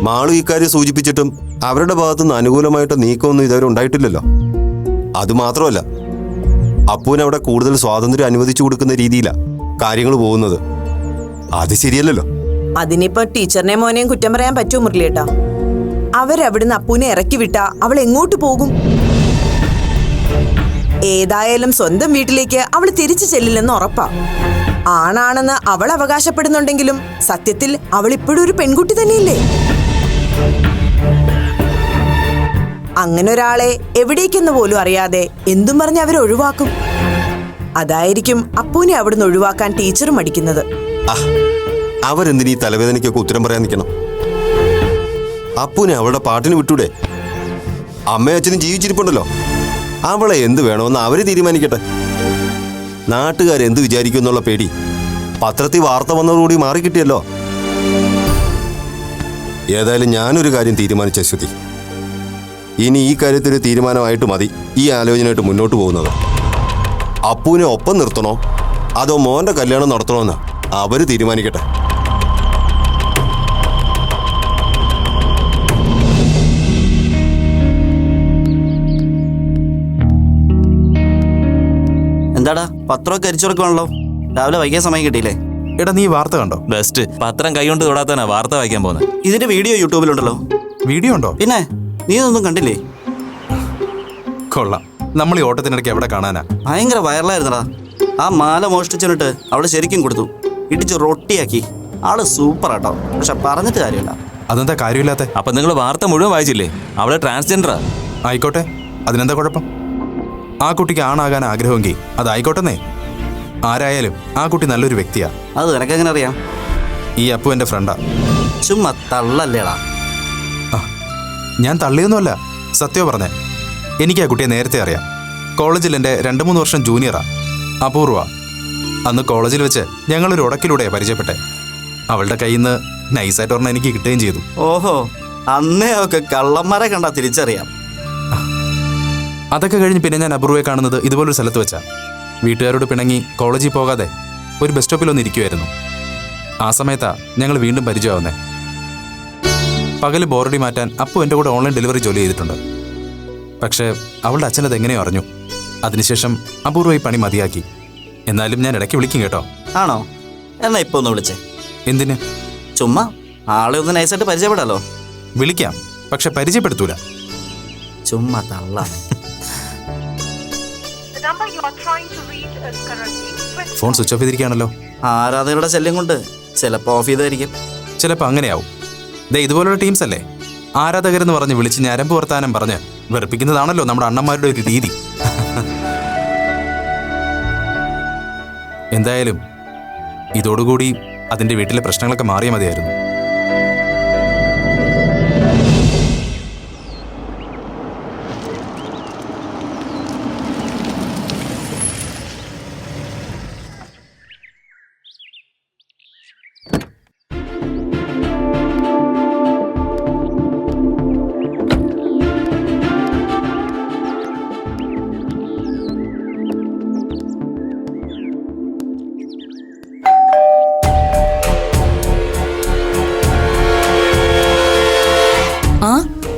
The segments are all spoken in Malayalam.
മാളു ഇക്കാര്യം സൂചിപ്പിച്ചിട്ടും അവരുടെ ഭാഗത്തുനിന്ന് അനുകൂലമായിട്ട് നീക്കമൊന്നും ഇതുവരെ ഉണ്ടായിട്ടില്ലല്ലോ. അതുമാത്രമല്ല, അപ്പൂന് അവിടെ കൂടുതൽ സ്വാതന്ത്ര്യം അനുവദിച്ചു കൊടുക്കുന്ന രീതിയിലാണ് കാര്യങ്ങൾ പോകുന്നത്. അത് ശരിയല്ലല്ലോ. അതിനിപ്പോ ടീച്ചറിനെ മോനെയും കുറ്റം പറയാൻ പറ്റുമോ മുരളിയേട്ടാ? അവരവിടുന്ന് അപ്പൂനെ ഇറക്കി വിട്ടാ അവൾ എങ്ങോട്ട് പോകും? ഏതായാലും സ്വന്തം വീട്ടിലേക്ക് അവൾ തിരിച്ചു ചെല്ലില്ലെന്ന് ഉറപ്പാ. ആണാണെന്ന് അവൾ അവകാശപ്പെടുന്നുണ്ടെങ്കിലും സത്യത്തിൽ അവൾ ഇപ്പോഴും ഒരു പെൺകുട്ടി തന്നെയല്ലേ? അങ്ങനെ ഒരാളെ എവിടേക്കെന്ന് പോലും അറിയാതെ എന്തും പറഞ്ഞ് അവർ ഒഴിവാക്കും. അതായിരിക്കും അപ്പൂനെ അവിടുന്ന് ഒഴിവാക്കാൻ ടീച്ചർ മടിക്കുന്നത്. അവരെന്തിനീ തലവേദനയ്ക്കൊക്കെ ഉത്തരം പറയാൻ നിൽക്കണം? അപ്പൂനെ അവളുടെ പാട്ടിന് വിട്ടൂടെ? അമ്മയും അച്ഛനും ജീവിച്ചിരിപ്പുണ്ടല്ലോ. അവളെ എന്ത് വേണമെന്ന് അവര് തീരുമാനിക്കട്ടെ. നാട്ടുകാരെന്ത് വിചാരിക്കും എന്നുള്ള പേടി പത്രത്തിൽ വാർത്ത വന്നതോടുകൂടി മാറിക്കിട്ടിയല്ലോ. ഏതായാലും ഞാനൊരു കാര്യം തീരുമാനിച്ച ശ്രുതി, ഇനി ഈ കാര്യത്തിൽ തീരുമാനമായിട്ട് മതി ഈ ആലോചനയായിട്ട് മുന്നോട്ട് പോകുന്നത്. അപ്പൂനെ ഒപ്പം നിർത്തണോ അതോ മോന്റെ കല്യാണം നടത്തണോന്ന് അവര് തീരുമാനിക്കട്ടെ. എന്താടാ പത്രമൊക്കെ അരിച്ചുറക്കമാണല്ലോ? രാവിലെ വൈകിയ സമയം കിട്ടിയില്ലേ? എടാ, നീ വാർത്ത കണ്ടോ? ബെസ്റ്റ്. പത്രം കൈകൊണ്ട് തൊടാത്തനാ വാർത്ത വായിക്കാൻ പോകുന്നത്. ഇതിന്റെ വീഡിയോ യൂട്യൂബിലുണ്ടല്ലോ. വീഡിയോ ഉണ്ടോ? പിന്നെ നീ ഇതൊന്നും കണ്ടില്ലേ? കൊള്ളാം. നമ്മൾ ഈ ഓട്ടത്തിനിടയ്ക്ക് എവിടെ കാണാനാ? ഭയങ്കര വൈറലായിരുന്നടാ. ആ മാല മോഷ്ടിച്ചിട്ട് അവള് ശരിക്കും കൊടുത്തു, ഇടിച്ച് റൊട്ടിയാക്കി. ആള് സൂപ്പർ ആട്ടോ. പക്ഷെ പറഞ്ഞിട്ട് കാര്യമില്ല. അതെന്താ കാര്യമില്ലാത്ത? അപ്പൊ നിങ്ങൾ വാർത്ത മുഴുവൻ വായിച്ചില്ലേ? അവള് ട്രാൻസ്ജെൻഡറാ. ആയിക്കോട്ടെ, അതിനെന്താ കുഴപ്പം? ആ കുട്ടിക്ക് ആണാകാൻ ആഗ്രഹമെങ്കിൽ അതായിക്കോട്ടെന്നേ. ആരായാലും ആ കുട്ടി നല്ലൊരു വ്യക്തിയാ. അത് നിനക്കെങ്ങനെ അറിയാം? ഈ അപ്പു എൻ്റെ ഫ്രണ്ടാ. ചുമ്മാ തള്ളല്ലേടാ. ഞാൻ തള്ളിയൊന്നുമല്ല, സത്യം പറഞ്ഞേ. എനിക്ക് ആ കുട്ടിയെ നേരത്തെ അറിയാം. കോളേജിൽ എൻ്റെ 2-3 വർഷം ജൂനിയറാ. അപൂർവ. അന്ന് കോളേജിൽ വെച്ച് ഞങ്ങളൊരു ഉടക്കിലൂടെ പരിചയപ്പെട്ടെ. അവളുടെ കയ്യിൽ നിന്ന് നൈസായിട്ട് പറഞ്ഞാൽ എനിക്ക് കിട്ടുകയും ചെയ്തു. ഓഹോ, അന്നേ ഒക്കെ കള്ളന്മാരെ കണ്ടാ തിരിച്ചറിയാം. അതൊക്കെ കഴിഞ്ഞ് പിന്നെ ഞാൻ അപൂർവയെ കാണുന്നത് ഇതുപോലൊരു സ്ഥലത്ത് വെച്ചാ. വീട്ടുകാരോട് പിണങ്ങി കോളേജിൽ പോകാതെ ഒരു ബസ് സ്റ്റോപ്പിലൊന്ന് ഇരിക്കുമായിരുന്നു. ആ സമയത്താ ഞങ്ങൾ വീണ്ടും പരിചയമാവുന്നേ. പകല് ബോറടി മാറ്റാൻ അപ്പു എൻ്റെ കൂടെ ഓൺലൈൻ ഡെലിവറി ജോലി ചെയ്തിട്ടുണ്ട്. പക്ഷേ അവളുടെ അച്ഛനത് എങ്ങനെയോ അറിഞ്ഞു. അതിനുശേഷം അപൂർവ ഈ പണി മതിയാക്കി. എന്നാലും ഞാൻ ഇടയ്ക്ക് വിളിക്കും കേട്ടോ. ആണോ? എന്നാ ഇപ്പൊ ഒന്ന് വിളിച്ചേ. എന്തിന്? ചുമ്മാ ആളെ ഒന്ന് നൈസായിട്ട് പരിചയപ്പെടാലോ. വിളിക്കാം, പക്ഷെ പരിചയപ്പെടുത്തൂല. ചുമ്മാ തള്ള. ഫോൺ സ്വിച്ച് ഓഫ് ചെയ്തിരിക്കുകയാണല്ലോ. ആരാധകരുടെ ശല്യം കൊണ്ട് ചിലപ്പോ ഓഫ് ചെയ്തായിരിക്കും. ചിലപ്പോൾ അങ്ങനെയാവും. ദേ ഇതുപോലുള്ള ടീംസ് അല്ലേ ആരാധകരെന്ന് പറഞ്ഞ് വിളിച്ച് ഞരമ്പ് വർത്താനം പറഞ്ഞ് വെറുപ്പിക്കുന്നതാണല്ലോ നമ്മുടെ അണ്ണന്മാരുടെ ഒരു രീതി. എന്തായാലും ഇതോടുകൂടി അതിൻ്റെ വീട്ടിലെ പ്രശ്നങ്ങളൊക്കെ മാറിയാൽ മതിയായിരുന്നു.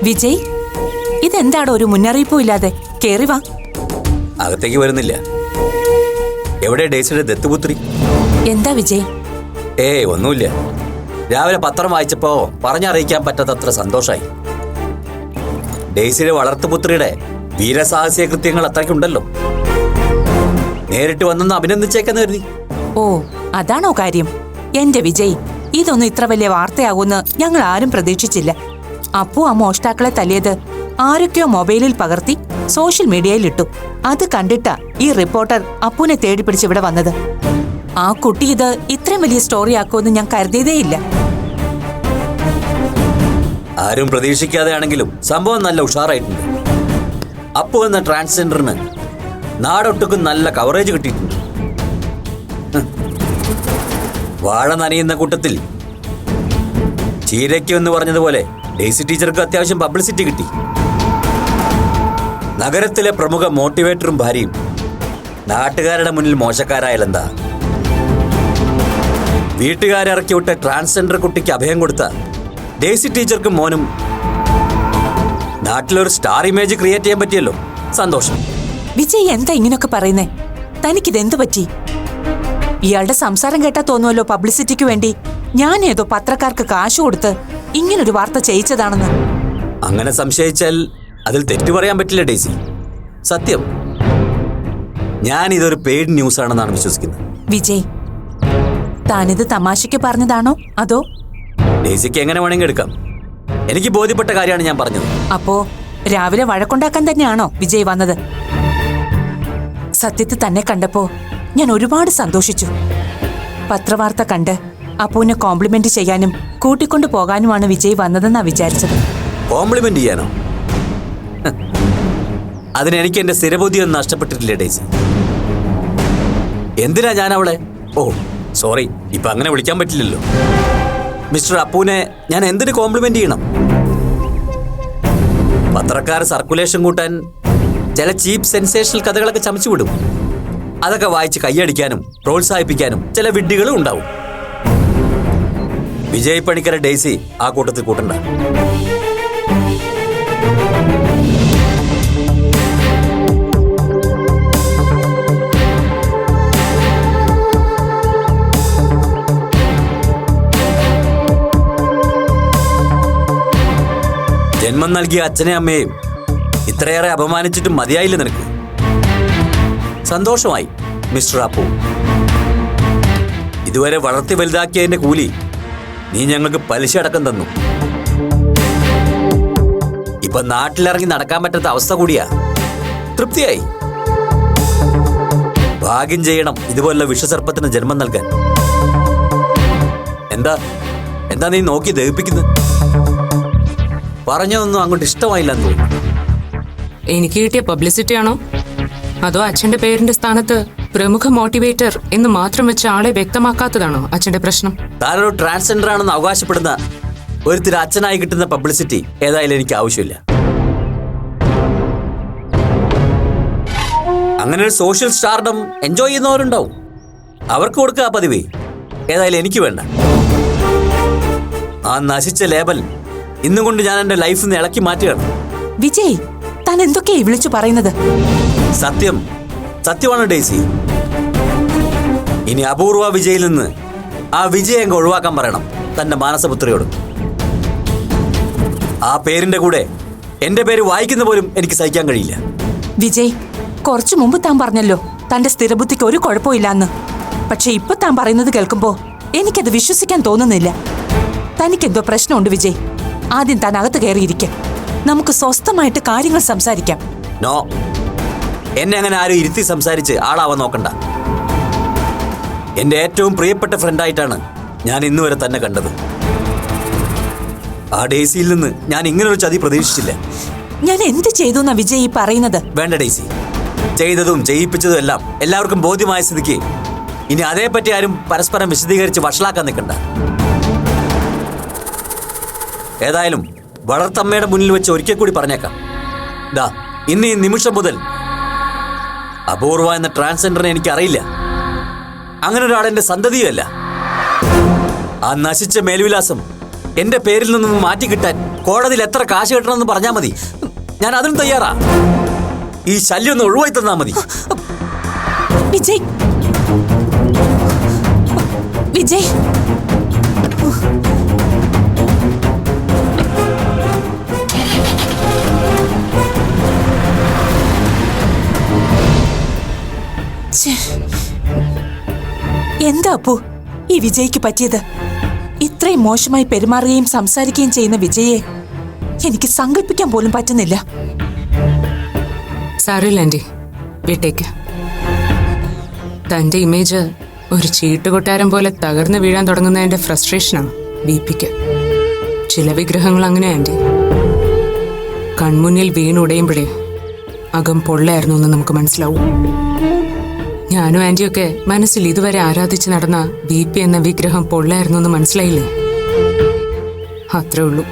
വിജയ്, ഇതെന്താടോ ഒരു മുന്നറിയിപ്പും ഇല്ലാതെ? കേറി വാ. അകത്തേക്ക് വരുന്നില്ല. എവിടെ ഡേസിയുടെ ദത്തുപുത്രി? എന്താ വിജയ്? ഒന്നുമില്ല. രാവിലെ പത്രം വായിച്ചപ്പോ പറഞ്ഞറിയിക്കാൻ പറ്റാത്തത്ര സന്തോഷായി. ഡേസിയുടെ വളർത്തുപുത്രിയുടെ വീരസാഹസിക കൃത്യങ്ങൾ അത്രയ്ക്കുണ്ടല്ലോ. നേരിട്ട് വന്നെന്ന് അഭിനന്ദിച്ചേക്കെന്ന് കരുതി. ഓ, അതാണോ കാര്യം? എന്റെ വിജയ്, ഇതൊന്നും ഇത്ര വലിയ വാർത്തയാകുമെന്ന് ഞങ്ങൾ ആരും പ്രതീക്ഷിച്ചില്ല. അപ്പു ആ മോഷ്ടാക്കളെ തല്ലിയത് ആരൊക്കെയോ മൊബൈലിൽ പകർത്തി സോഷ്യൽ മീഡിയയിൽ ഇട്ടു. അത് കണ്ടിട്ടാ ഈ റിപ്പോർട്ടർ അപ്പുവിനെ തേടി പിടിച്ച് ഇവിടെ വന്നത്. ആ കുട്ടി ഇത് ഇത്രയും വലിയ സ്റ്റോറി ആക്കുമെന്ന് ഞാൻ കരുതിയതേയില്ല. ആരും പ്രതീക്ഷിക്കാതെ ആണെങ്കിലും സംഭവം നല്ല ഉഷാറായിട്ടുണ്ട്. അപ്പു എന്ന ട്രാൻസ്ജെൻഡറിന് നാടൊട്ടുക്കും നല്ല കവറേജ് കിട്ടിയിട്ടുണ്ട്. വാഴ നനയുന്ന കൂട്ടത്തിൽ ചീരയ്ക്കും എന്ന് പറഞ്ഞതുപോലെ ഡേസി ടീച്ചർക്ക് അത്യാവശ്യം പബ്ലിസിറ്റി കിട്ടി. നഗരത്തിലെ പ്രമുഖ മോട്ടിവേറ്ററും ഭാര്യയും നാട്ടുകാരുടെ മുന്നിൽ മോശക്കാരായാലെന്താ? വീട്ടുകാരിറക്കി വിട്ട ട്രാൻസ്ജെൻഡർ കുട്ടിക്ക് അഭയം കൊടുത്ത ഡേസി ടീച്ചർക്കും മോനും നാട്ടിലൊരു സ്റ്റാർ ഇമേജ് ക്രിയേറ്റ് ചെയ്യാൻ പറ്റിയല്ലോ. സന്തോഷം. വിജയ് എന്താ ഇങ്ങനൊക്കെ പറയുന്നേ? തനിക്കിതെന്തു പറ്റി? ഇയാളുടെ സംസാരം കേട്ടാ തോന്നുമല്ലോ പബ്ലിസിറ്റിക്ക് വേണ്ടി ഞാൻ ഏതോ പത്രക്കാർക്ക് കാശ് കൊടുത്ത് ഇങ്ങനൊരു വാർത്ത ചെയ്യിച്ചതാണെന്ന്. അങ്ങനെ സംശയിച്ചാൽ അതിൽ തെറ്റു പറയാൻ പറ്റില്ല ഡേസി. സത്യം, ഞാൻ ഇതൊരു പെയ്ഡ് ന്യൂസ് ആണെന്നാണ് വിശ്വസിക്കുന്നത്. വിജയ്, താനിത് തമാശയ്ക്ക് പറഞ്ഞതാണോ അതോ? ഡേസിക്ക് എങ്ങനെ വേണമെങ്കിൽ എടുക്കാം. എനിക്ക് ബോധ്യപ്പെട്ട കാര്യമാണ് ഞാൻ പറഞ്ഞത്. അപ്പോ രാവിലെ വഴക്കുണ്ടാക്കാൻ തന്നെയാണോ വിജയ് വന്നത്? സത്യത്തിൽ തന്നെ കണ്ടപ്പോ ഞാൻ ഒരുപാട് സന്തോഷിച്ചു. പത്രവാർത്ത കണ്ട് അപ്പൂനെ കോംപ്ലിമെന്റ് ചെയ്യാനും കൂട്ടിക്കൊണ്ടു പോകാനുമാണ് വിജയ് വന്നതെന്നാ വിചാരിച്ചത്. കോംപ്ലിമെന്റ് ചെയ്യാനോ? അതിനെനിക്ക് എന്റെ സ്ഥിരബുദ്ധിയൊന്നും നഷ്ടപ്പെട്ടിട്ടില്ല ഡേസി. എന്തിനാ ഞാൻ അവളെ സോറി, ഇപ്പൊ അങ്ങനെ വിളിക്കാൻ പറ്റില്ലല്ലോ. മിസ്റ്റർ അപ്പൂനെ ഞാൻ എന്തിന് കോംപ്ലിമെന്റ് ചെയ്യണം? പത്രക്കാർ സർക്കുലേഷൻ കൂട്ടാൻ ചില ചീപ്പ് സെൻസേഷണൽ കഥകളൊക്കെ ചമച്ചു വിടും. അതൊക്കെ വായിച്ച് കൈയടിക്കാനും പ്രോത്സാഹിപ്പിക്കാനും ചില വിഡ്ഢികളും ഉണ്ടാവും. വിജയ് പണിക്കരെ ഡേസി ആ കൂട്ടത്തിൽ കൂട്ടണ്ട. ജന്മം നൽകിയ അച്ഛനെ അമ്മയെയും ഇത്രയേറെ അപമാനിച്ചിട്ടും മതിയായില്ല നിനക്ക്. സന്തോഷമായി മിസ്റ്റർ അപ്പു. ഇതുവരെ വളർത്തി വലുതാക്കിയതിന്റെ കൂലി നീ ഞങ്ങൾക്ക് പലിശ അടക്കം തന്നു. ഇപ്പൊ നാട്ടിലിറങ്ങി നടക്കാൻ പറ്റാത്ത അവസ്ഥ കൂടിയാ. തൃപ്തിയായി. ഭാഗ്യം ചെയ്യണം ഇതുപോലുള്ള വിഷസർപ്പത്തിന് ജന്മം നൽകാൻ. എന്താ നീ നോക്കി ദഹിപ്പിക്കുന്നത്? പറഞ്ഞതൊന്നും അങ്ങോട്ട് ഇഷ്ടമായില്ലെന്ന് തോന്നുന്നു. എനിക്ക് കിട്ടിയ പബ്ലിസിറ്റി ആണോ അതോ അച്ഛന്റെ പേരിന്റെ സ്ഥാനത്ത് പ്രമുഖ മോട്ടിവേറ്റർ എന്ന് മാത്രം വെച്ച ആളെ വ്യക്തമാക്കാത്തതാണോ അച്ഛന്റെ പ്രശ്നം? താനൊരു ട്രാൻസ്ജെൻഡർ ആണെന്ന് അവകാശപ്പെടുന്ന ഒരുത്തിരി അച്ഛനായി കിട്ടുന്ന പബ്ലിസിറ്റി ഏതായാലും എനിക്ക് ആവശ്യമില്ല. അങ്ങനെ ഒരു സോഷ്യൽ സ്റ്റാർഡം എൻജോയ് ചെയ്യുന്നവരുണ്ടാവും. അവർക്ക് കൊടുക്കുക പതിവ്. ഏതായാലും എനിക്ക് വേണ്ട. ആ നശിച്ച ലേബൽ ഇന്നും കൊണ്ട് ഞാൻ എന്റെ ലൈഫിൽ നിന്ന് ഇളക്കി മാറ്റുകയാണ്. വിജയ്, താൻ എന്തൊക്കെയാ വിളിച്ചു പറയുന്നത്? സത്യമാണ് ഡേസി. ഇനി അപൂർവ വിജയിൽ നിന്ന് ആ വിജയ് അങ്ങ് ഒഴിവാക്കാൻ പറയണം തന്റെ മാനസപുത്രിയോട്. ആ പേരിന്റെ കൂടെ എന്റെ പേര് വായിക്കുന്ന പോലും എനിക്ക് സഹിക്കാൻ കഴിയില്ല. വിജയ്, കുറച്ചു മുമ്പ് താൻ പറഞ്ഞല്ലോ തന്റെ സ്ഥിരബുദ്ധിക്ക് ഒരു കുഴപ്പമില്ലാന്ന്. പക്ഷെ ഇപ്പൊ താൻ പറയുന്നത് കേൾക്കുമ്പോ എനിക്കത് വിശ്വസിക്കാൻ തോന്നുന്നില്ല. തനിക്കെന്തോ പ്രശ്നമുണ്ട് വിജയ്. ആദ്യം താൻ അകത്ത് കയറിയിരിക്കാം. നമുക്ക് സ്വസ്ഥമായിട്ട് കാര്യങ്ങൾ സംസാരിക്കാം. നോ, എന്നെ അങ്ങനെ ആരും ഇരുത്തി സംസാരിച്ച് ആളാവാൻ നോക്കണ്ട. എന്റെ ഏറ്റവും പ്രിയപ്പെട്ട ഫ്രണ്ടായിട്ടാണ് ഞാൻ ഇന്നുവരെ തന്നെ കണ്ടത്. ആ ഡേസിയിൽ നിന്ന് ഞാൻ ഇങ്ങനൊരു ചതി പ്രതീക്ഷിച്ചില്ല. ഞാൻ എന്ത് ചെയ്തു എന്നാ വിജയ് ഈ പറയുന്നത്? വേണ്ട ഡേസി, ചെയ്തതും ചെയ്യിപ്പിച്ചതും എല്ലാം എല്ലാവർക്കും ബോധ്യമായ സ്ഥിതിക്ക് ഇനി അതേപ്പറ്റി ആരും പരസ്പരം വിശദീകരിച്ച് വഷളാക്കാൻ നിൽക്കണ്ട. ഏതായാലും വളർത്തമ്മയുടെ മുന്നിൽ വെച്ച് ഒരിക്കൽ കൂടി പറഞ്ഞേക്കാം. ഇന്ന് ഈ നിമിഷം മുതൽ അപൂർവ എന്ന ട്രാൻസ്ജെൻഡറിനെ എനിക്കറിയില്ല. അങ്ങനെ ഒരാൾ എന്റെ സന്തതിയുമല്ല. ആ നശിച്ച മേൽവിലാസം എന്റെ പേരിൽ നിന്നും മാറ്റി കിട്ടാൻ കോടതിയിൽ എത്ര കാശ് കിട്ടണമെന്ന് പറഞ്ഞാൽ മതി. ഞാൻ അതിനും തയ്യാറാ. ഈ ശല്യം ഒന്ന് ഒഴിവായി തന്നാ മതി. വിജയ്, വിജയ്, എന്താ അപ്പു ഈ വിജയ്ക്ക് പറ്റിയത്? ഇത്രയും മോശമായി പെരുമാറുകയും സംസാരിക്കുകയും ചെയ്യുന്ന വിജയെ എനിക്ക് സങ്കല്പിക്കാൻ പോലും പറ്റുന്നില്ല. സാരമില്ല ആന്റി, വിട്ടേക്ക്. തന്റെ ഇമേജ് ഒരു ചീട്ടുകൊട്ടാരം പോലെ തകർന്നു വീഴാൻ തുടങ്ങുന്നതിന്റെ ഫ്രസ്ട്രേഷനാണ് ബിപിക്ക്. ചില വിഗ്രഹങ്ങൾ അങ്ങനെ ആന്റി, കൺമുന്നിൽ വീണുടയുമ്പോഴേ അകം പൊള്ളയായിരുന്നു എന്ന് നമുക്ക് മനസ്സിലാവും. ഞാനും ആന്റിയൊക്കെ മനസ്സിൽ ഇതുവരെ ആരാധിച്ച് നടന്ന ബിപി എന്ന വിഗ്രഹം പൊള്ളയായിരുന്നു എന്ന് മനസ്സിലായില്ലേ? അത്രേ ഉള്ളൂ.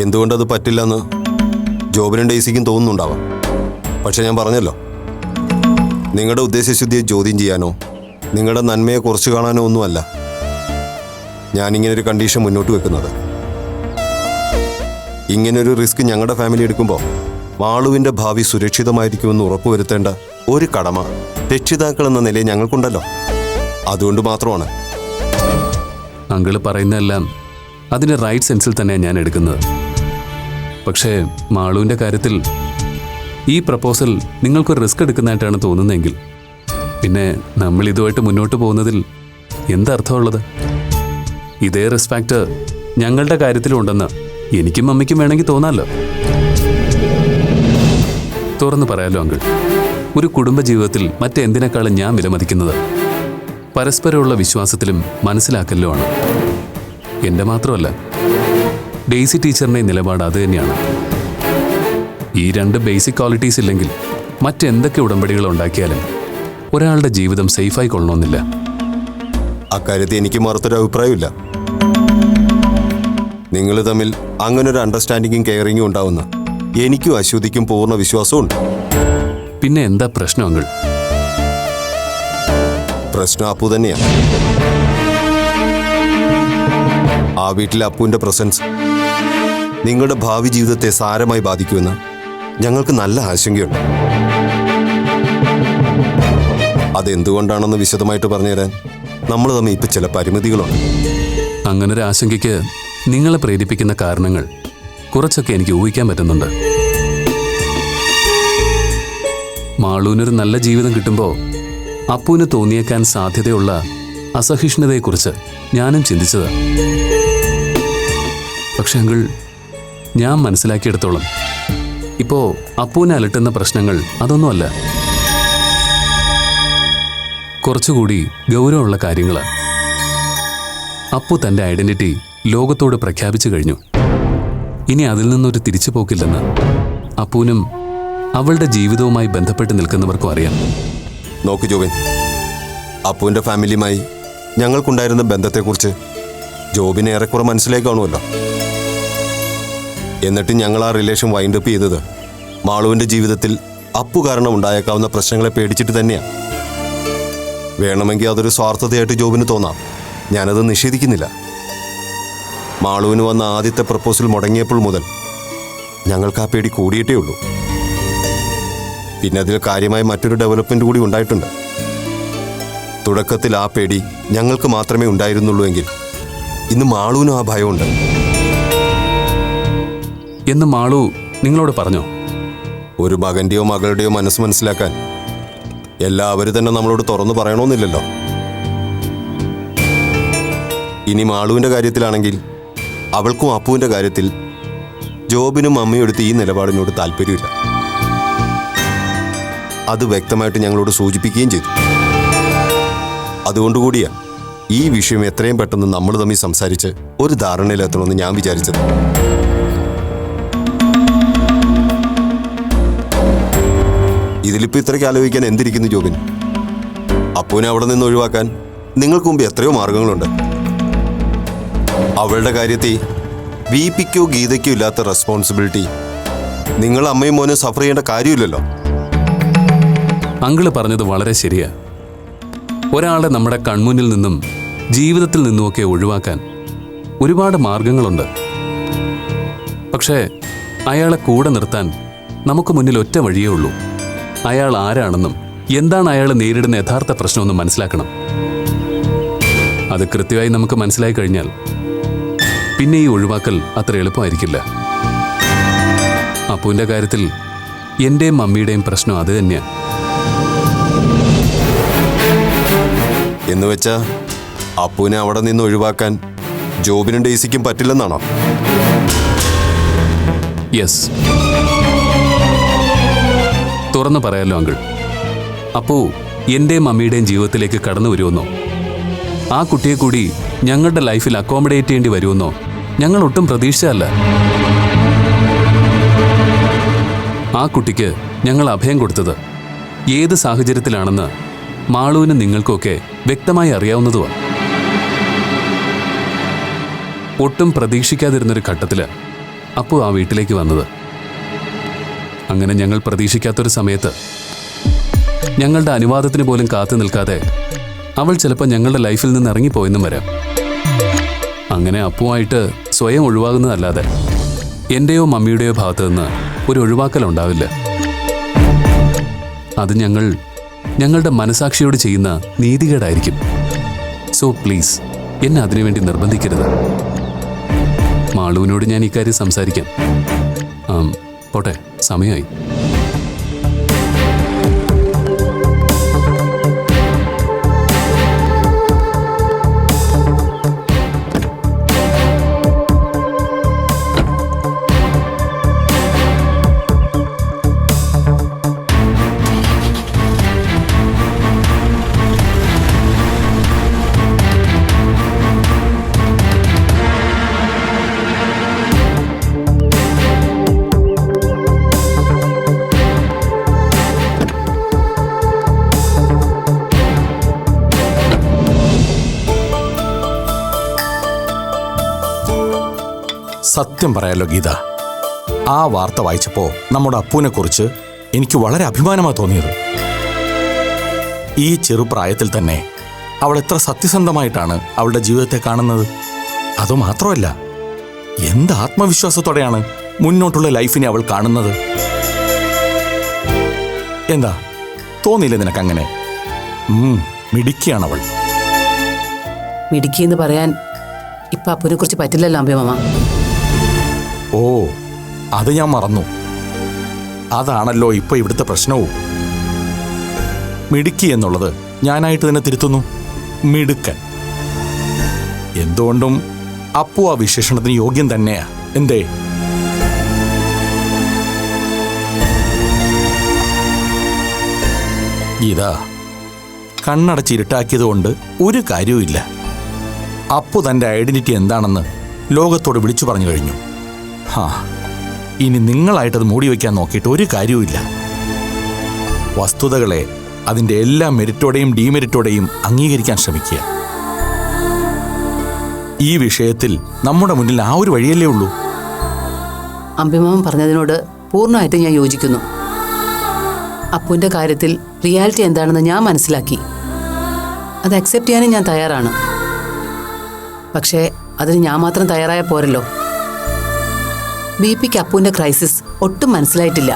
എന്തുകൊണ്ടത് പറ്റില്ലെന്ന് ജോബിനും ഡെയ്സിക്കും തോന്നുന്നുണ്ടാവാം. പക്ഷെ ഞാൻ പറഞ്ഞല്ലോ, നിങ്ങളുടെ ഉദ്ദേശശുദ്ധിയെ ചോദ്യം ചെയ്യാനോ നിങ്ങളുടെ നന്മയെ കുറച്ച് കാണാനോ ഒന്നുമല്ല ഞാനിങ്ങനൊരു കണ്ടീഷൻ മുന്നോട്ട് വെക്കുന്നത്. ഇങ്ങനൊരു റിസ്ക് ഞങ്ങളുടെ ഫാമിലി എടുക്കുമ്പോൾ മാളുവിൻ്റെ ഭാവി സുരക്ഷിതമായിരിക്കുമെന്ന് ഉറപ്പുവരുത്തേണ്ട ഒരു കടമ രക്ഷിതാക്കൾ എന്ന നിലയിൽ ഞങ്ങൾക്കുണ്ടല്ലോ. അതുകൊണ്ട് മാത്രമാണ്. അങ്കിള് പറയുന്നതെല്ലാം അതിൻ്റെ റൈറ്റ് സെൻസിൽ തന്നെയാണ് ഞാൻ എടുക്കുന്നത്. പക്ഷേ മാളുവിൻ്റെ കാര്യത്തിൽ ഈ പ്രപ്പോസൽ നിങ്ങൾക്കൊരു റിസ്ക് എടുക്കുന്നതായിട്ടാണ് തോന്നുന്നതെങ്കിൽ പിന്നെ നമ്മൾ ഇതുമായിട്ട് മുന്നോട്ട് പോകുന്നതിൽ എന്തർത്ഥമുള്ളത്? ഇതേ റെസ്പെക്റ്റ് ഞങ്ങളുടെ കാര്യത്തിലുണ്ടെന്ന് എനിക്കും അമ്മയ്ക്കും വേണമെങ്കിൽ തോന്നാമല്ലോ. തുറന്നു പറയാലോ അങ്കിൾ, ഒരു കുടുംബജീവിതത്തിൽ മറ്റെന്തിനേക്കാളും ഞാൻ വിലമതിക്കുന്നത് പരസ്പരമുള്ള വിശ്വാസത്തിലും മനസ്സിലാക്കലിലും ആണ്. എൻ്റെ മാത്രമല്ല, ഡെയ്സി ടീച്ചറിൻ്റെ നിലപാട് അത് തന്നെയാണ്. ഈ രണ്ട് ബേസിക് ക്വാളിറ്റീസ് ഇല്ലെങ്കിൽ മറ്റെന്തൊക്കെ ഉടമ്പടികൾ ഉണ്ടാക്കിയാലും ഒരാളുടെ ജീവിതം സേഫായി കൊള്ളണമെന്നില്ല. അക്കാര്യത്തിൽ എനിക്ക് മറുത്തൊരു അഭിപ്രായമില്ല. നിങ്ങൾ തമ്മിൽ അങ്ങനൊരു അണ്ടർസ്റ്റാൻഡിങ്ങും കെയറിങ്ങും ഉണ്ടാവുന്ന എനിക്കും അശ്വതിക്കും പൂർണ്ണ വിശ്വാസമുണ്ട്. പിന്നെ എന്താ പ്രശ്നം അങ്കിൾ? പ്രശ്നം അപ്പു തന്നെയാണ്. ആ വീട്ടിലെ അപ്പുവിൻ്റെ പ്രസൻസ് നിങ്ങളുടെ ഭാവി ജീവിതത്തെ സാരമായി ബാധിക്കുമെന്ന് ഞങ്ങൾക്ക് നല്ല ആശങ്കയുണ്ട്. അതെന്തുകൊണ്ടാണെന്ന് വിശദമായിട്ട് പറഞ്ഞുതരാൻ നമ്മൾ തമ്മിൽ ഇപ്പം ചില പരിമിതികളുണ്ട്. അങ്ങനൊരു ആശങ്കയ്ക്ക് നിങ്ങളെ പ്രേരിപ്പിക്കുന്ന കാരണങ്ങൾ കുറച്ചൊക്കെ എനിക്ക് ഊഹിക്കാൻ പറ്റുന്നുണ്ട്. മാളൂനൊരു നല്ല ജീവിതം കിട്ടുമ്പോൾ അപ്പുവിന് തോന്നിയേക്കാൻ സാധ്യതയുള്ള അസഹിഷ്ണുതയെക്കുറിച്ച് ഞാനും ചിന്തിച്ചത്. പക്ഷെ അങ്കിൾ, ഞാൻ മനസ്സിലാക്കിയെടുത്തോളം ഇപ്പോൾ അപ്പുവിനെ അലട്ടുന്ന പ്രശ്നങ്ങൾ അതൊന്നുമല്ല, കുറച്ചുകൂടി ഗൗരവമുള്ള കാര്യങ്ങളാണ്. അപ്പു തൻ്റെ ഐഡന്റിറ്റി ലോകത്തോട് പ്രഖ്യാപിച്ചു കഴിഞ്ഞു. ഇനി അതിൽ നിന്നൊരു തിരിച്ചു പോക്കില്ലെന്ന് അപ്പുവിനും അവളുടെ ജീവിതവുമായി ബന്ധപ്പെട്ട് നിൽക്കുന്നവർക്കും അറിയാം. നോക്ക് ജോബിൻ, അപ്പുവിൻ്റെ ഫാമിലിയുമായി ഞങ്ങൾക്കുണ്ടായിരുന്ന ബന്ധത്തെക്കുറിച്ച് ജോബിന് ഏറെക്കുറെ മനസ്സിലായി കാണുമല്ലോ. എന്നിട്ട് ഞങ്ങൾ ആ റിലേഷൻ വൈൻഡപ്പ് ചെയ്തത് മാളുവിൻ്റെ ജീവിതത്തിൽ അപ്പു കാരണം ഉണ്ടായേക്കാവുന്ന പ്രശ്നങ്ങളെ പേടിച്ചിട്ട് തന്നെയാണ്. വേണമെങ്കിൽ അതൊരു സ്വാർത്ഥതയായിട്ട് ജോബിന് തോന്നാം, ഞാനത് നിഷേധിക്കുന്നില്ല. മാളുവിന് വന്ന ആദ്യത്തെ പ്രപ്പോസൽ മുടങ്ങിയപ്പോൾ മുതൽ ഞങ്ങൾക്ക് ആ പേടി കൂടിയിട്ടേ ഉള്ളൂ. പിന്നെ അതിൽ കാര്യമായ മറ്റൊരു ഡെവലപ്മെന്റ് കൂടി ഉണ്ടായിട്ടുണ്ട്. തുടക്കത്തിൽ ആ പേടി ഞങ്ങൾക്ക് മാത്രമേ ഉണ്ടായിരുന്നുള്ളൂ എങ്കിൽ ഇന്ന് മാളുവിനും ആ ഭയമുണ്ട്. എന്ന് മാളു നിങ്ങളോട് പറഞ്ഞോ? ഒരു മകന്റെയോ മകളുടെയോ മനസ്സ് മനസ്സിലാക്കാൻ എല്ലാവരും തന്നെ നമ്മളോട് തുറന്നു പറയണമെന്നില്ലല്ലോ. ഇനി മാളുവിൻ്റെ കാര്യത്തിലാണെങ്കിൽ അവൾക്കും അപ്പുവിൻ്റെ കാര്യത്തിൽ ജോബിനും അമ്മയും എടുത്ത് ഈ നിലപാടിനോട് താല്പര്യമില്ല. അത് വ്യക്തമായിട്ട് ഞങ്ങളോട് സൂചിപ്പിക്കുകയും ചെയ്തു. അതുകൊണ്ടുകൂടിയാണ് ഈ വിഷയം എത്രയും പെട്ടെന്ന് നമ്മൾ തമ്മിൽ സംസാരിച്ച് ഒരു ധാരണയിലെത്തണമെന്ന് ഞാൻ വിചാരിച്ചത്. ഇതിലിപ്പോൾ ഇത്രയ്ക്ക് ആലോചിക്കാൻ എന്തിരിക്കുന്നു ജോബിൻ? അപ്പുവിനെ അവിടെ നിന്ന് ഒഴിവാക്കാൻ നിങ്ങൾക്ക് മുമ്പ് എത്രയോ മാർഗങ്ങളുണ്ട്. അവളുടെ കാര്യത്തിൽ വിപിക്കോ ഗീതയ്ക്കോ ഇല്ലാത്ത റെസ്പോൺസിബിലിറ്റി നിങ്ങൾ അമ്മയും മോനും സഫർ ചെയ്യേണ്ട കാര്യമില്ലല്ലോ. അങ്കിള് പറഞ്ഞത് വളരെ ശരിയാ. ഒരാളെ നമ്മുടെ കൺമുന്നിൽ നിന്നും ജീവിതത്തിൽ നിന്നുമൊക്കെ ഒഴിവാക്കാൻ ഒരുപാട് മാർഗങ്ങളുണ്ട്. പക്ഷേ അയാളെ കൂടെ നിർത്താൻ നമുക്ക് മുന്നിൽ ഒറ്റ വഴിയേ ഉള്ളൂ. അയാൾ ആരാണെന്നും എന്താണ് അയാൾ നേരിടുന്ന യഥാർത്ഥ പ്രശ്നമെന്നും മനസ്സിലാക്കണം. അത് കൃത്യമായി നമുക്ക് മനസ്സിലായി കഴിഞ്ഞാൽ പിന്നെ ഈ ഒഴിവാക്കൽ അത്ര എളുപ്പമായിരിക്കില്ല. അപ്പുവിൻ്റെ കാര്യത്തിൽ എൻ്റെയും മമ്മിയുടെയും പ്രശ്നം അത് തന്നെയാണ്. എന്നുവെച്ചാ അപ്പുവിനെ അവിടെ നിന്ന് ഒഴിവാക്കാൻ ജോബിനും ഡെയ്സിക്കും പറ്റില്ലെന്നാണോ? യെസ്, തുറന്നു പറയാലോ അങ്കിൾ. അപ്പോ എൻ്റെയും മമ്മിയുടെയും ജീവിതത്തിലേക്ക് കടന്നു വരുമെന്നോ ആ കുട്ടിയെ കൂടി ഞങ്ങളുടെ ലൈഫിൽ അക്കോമഡേറ്റ് ചെയ്യേണ്ടി വരുമെന്നോ ഞങ്ങൾ ഒട്ടും പ്രതീക്ഷിച്ചതല്ല. ആ കുട്ടിക്ക് ഞങ്ങൾ അഭയം കൊടുത്തത് ഏത് സാഹചര്യത്തിലാണെന്ന് മാളുവിനും നിങ്ങൾക്കൊക്കെ വ്യക്തമായി അറിയാവുന്നതുമാണ്. ഒട്ടും പ്രതീക്ഷിക്കാതിരുന്നൊരു ഘട്ടത്തില് അപ്പു ആ വീട്ടിലേക്ക് വന്നത്. അങ്ങനെ ഞങ്ങൾ പ്രതീക്ഷിക്കാത്തൊരു സമയത്ത് ഞങ്ങളുടെ അനുവാദത്തിന് പോലും കാത്തു നിൽക്കാതെ അവൾ ചിലപ്പോൾ ഞങ്ങളുടെ ലൈഫിൽ നിന്ന് ഇറങ്ങിപ്പോയെന്നും വരാം. അങ്ങനെ അപ്പുവായിട്ട് സ്വയം ഒഴിവാകുന്നതല്ലാതെ എൻ്റെയോ മമ്മിയുടെയോ ഭാഗത്തു നിന്ന് ഒരു ഒഴിവാക്കലുണ്ടാവില്ല. അത് ഞങ്ങളുടെ മനസാക്ഷിയോട് ചെയ്യുന്ന നീതികേടായിരിക്കും. സോ പ്ലീസ് എന്നെ അതിനുവേണ്ടി നിർബന്ധിക്കരുത്. മാളുവിനോട് ഞാൻ ഇക്കാര്യം സംസാരിക്കാം. പോട്ടെ, സമയമായി. സത്യം പറയാലോ ഗീത, ആ വാർത്ത വായിച്ചപ്പോൾ നമ്മുടെ അപ്പുവിനെ കുറിച്ച് എനിക്ക് വളരെ അഭിമാനമാണ് തോന്നിയത്. ഈ ചെറുപ്രായത്തിൽ തന്നെ അവൾ എത്ര സത്യസന്ധമായിട്ടാണ് അവളുടെ ജീവിതത്തെ കാണുന്നത്. അതുമാത്രമല്ല, എന്ത് ആത്മവിശ്വാസത്തോടെയാണ് മുന്നോട്ടുള്ള ലൈഫിനെ അവൾ കാണുന്നത്. എന്താ തോന്നിയില്ലേ നിനക്കങ്ങനെ? മിടുക്കിയാണവൾ. മിടുക്കിയെന്ന് പറയാൻ ഇപ്പൊ അപ്പുവിനെ കുറിച്ച് പറ്റില്ലല്ലോ അമ്പയമ്മ. ഓ, അത് ഞാൻ മറന്നു. അതാണല്ലോ ഇപ്പൊ ഇവിടുത്തെ പ്രശ്നവും. മിടുക്കി എന്നുള്ളത് ഞാനായിട്ട് തന്നെ തിരുത്തുന്നു. മിടുക്കൻ. എന്തുകൊണ്ടും അപ്പു ആ വിശേഷണത്തിന് യോഗ്യം തന്നെയാ. എന്തേ? ഗീത, കണ്ണടച്ചിരുട്ടാക്കിയതുകൊണ്ട് ഒരു കാര്യവുമില്ല. അപ്പു തൻ്റെ ഐഡന്റിറ്റി എന്താണെന്ന് ലോകത്തോട് വിളിച്ചു പറഞ്ഞു കഴിഞ്ഞു. ഇനി നിങ്ങളായിട്ടത് മൂടി വയ്ക്കാൻ നോക്കിയിട്ട് ഒരു കാര്യവുമില്ല. വസ്തുതകളെ അതിൻ്റെ എല്ലാ മെരിറ്റോടെയും ഡീമെരിറ്റോടെയും അംഗീകരിക്കാൻ ശ്രമിക്കുക. ഈ വിഷയത്തിൽ നമ്മുടെ മുന്നിൽ ആ ഒരു വഴിയല്ലേ ഉള്ളൂ. അമ്പിമാമൻ പറഞ്ഞതിനോട് പൂർണ്ണമായിട്ടും ഞാൻ യോജിക്കുന്നു. അപ്പുവിൻ്റെ കാര്യത്തിൽ റിയാലിറ്റി എന്താണെന്ന് ഞാൻ മനസ്സിലാക്കി. അത് അക്സെപ്റ്റ് ചെയ്യാനും ഞാൻ തയ്യാറാണ്. പക്ഷേ അതിന് ഞാൻ മാത്രം തയ്യാറായ പോരല്ലോ. ബിപിക്ക് അപ്പുവിൻ്റെ ക്രൈസിസ് ഒട്ടും മനസ്സിലായിട്ടില്ല.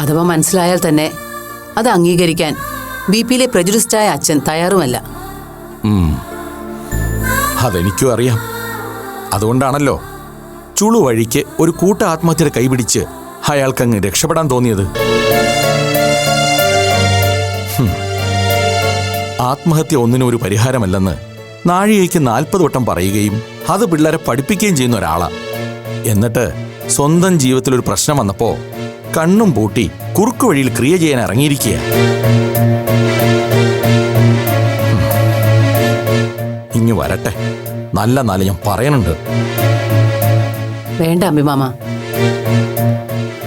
അഥവാ മനസ്സിലായാൽ തന്നെ അത് അംഗീകരിക്കാൻ ബിപിയിലെ പ്രജുഡിസ്റ്റായ അച്ഛൻ തയ്യാറുമല്ല. അതെനിക്കും അറിയാം. അതുകൊണ്ടാണല്ലോ ചുളു വഴിക്ക് ഒരു കൂട്ട ആത്മഹത്യയുടെ കൈപിടിച്ച് അയാൾക്കങ്ങ് രക്ഷപ്പെടാൻ തോന്നിയത്. ആത്മഹത്യ ഒന്നിനും ഒരു പരിഹാരമല്ലെന്ന് നാഴികയ്ക്ക് 40 വട്ടം പറയുകയും അത് പിള്ളേരെ പഠിപ്പിക്കുകയും ചെയ്യുന്ന ഒരാളാ. എന്നിട്ട് സ്വന്തം ജീവിതത്തിൽ ഒരു പ്രശ്നം വന്നപ്പോ കണ്ണും പൂട്ടി കുറുക്കു വഴിയിൽ ക്രിയ ചെയ്യാൻ ഇറങ്ങിയിരിക്കുക. ഇങ്ങ് വരട്ടെ, നല്ല ഞാൻ പറയാനുണ്ട്. വേണ്ട അമ്പിമാമ,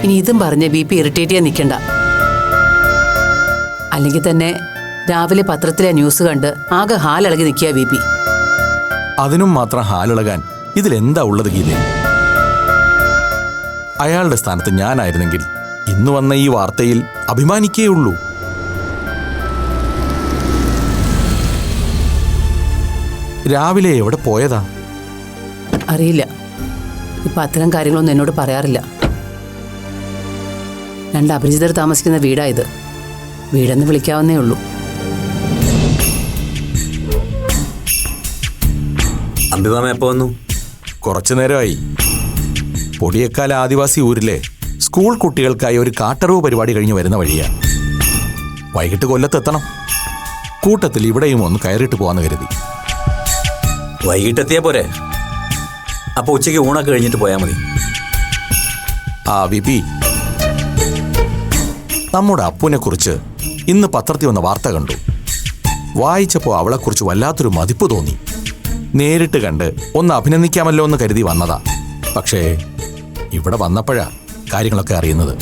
ഇനി ഇതും പറഞ്ഞ് ബിപി ഇറിറ്റേറ്റ് ചെയ്യാൻ നിൽക്കണ്ട. അല്ലെങ്കിൽ തന്നെ രാവിലെ പത്രത്തിലെ ന്യൂസ് കണ്ട് ആകെ ഹാലിളകി നിൽക്കുക ബിപി. അതിനും മാത്രം ഹാലിളകാൻ ഇതിലെന്താ ഉള്ളത് ഗീതേ? അയാളുടെ സ്ഥാനത്ത് ഞാനായിരുന്നെങ്കിൽ ഇന്ന് വന്ന ഈ വാർത്തയിൽ അഭിമാനിക്കേ ഉള്ളൂ. രാവിലെ എവിടെ പോയതാ? അറിയില്ല. ഇപ്പൊ അത്തരം കാര്യങ്ങളൊന്നും എന്നോട് പറയാറില്ല. 2 അപരിചിതർ താമസിക്കുന്ന വീടായത്. വീടെന്ന് വിളിക്കാവുന്നേ ഉള്ളൂ. അമ്പിമാമ എപ്പോ വന്നു? കുറച്ചു നേരമായി. പൊടിയേക്കാൽ ആദിവാസി ഊരിലെ സ്കൂൾ കുട്ടികൾക്കായി ഒരു കാട്ടറിവ് പരിപാടി കഴിഞ്ഞ് വരുന്ന വഴിയാ. വൈകിട്ട് കൊല്ലത്തെത്തണം. കൂട്ടത്തിൽ ഇവിടെയും ഒന്ന് കയറിയിട്ട് പോവാന്ന് കരുതി. വൈകിട്ടെത്തിയാ പോരെ? അപ്പൊ ഉച്ചയ്ക്ക് ഊണൊക്കെ കഴിഞ്ഞിട്ട് പോയാൽ മതി. ആ വിപി, നമ്മുടെ അപ്പുവിനെ കുറിച്ച് ഇന്ന് പത്രത്തിൽ വന്ന വാർത്ത കണ്ടു. വായിച്ചപ്പോൾ അവളെക്കുറിച്ച് വല്ലാത്തൊരു മതിപ്പ് തോന്നി. നേരിട്ട് കണ്ട് ഒന്ന് അഭിനന്ദിക്കാമല്ലോ എന്ന് കരുതി വന്നതാ. പക്ഷേ ഇവിടെ വന്നപ്പോഴാ കാര്യങ്ങളൊക്കെ അറിയുന്നത്.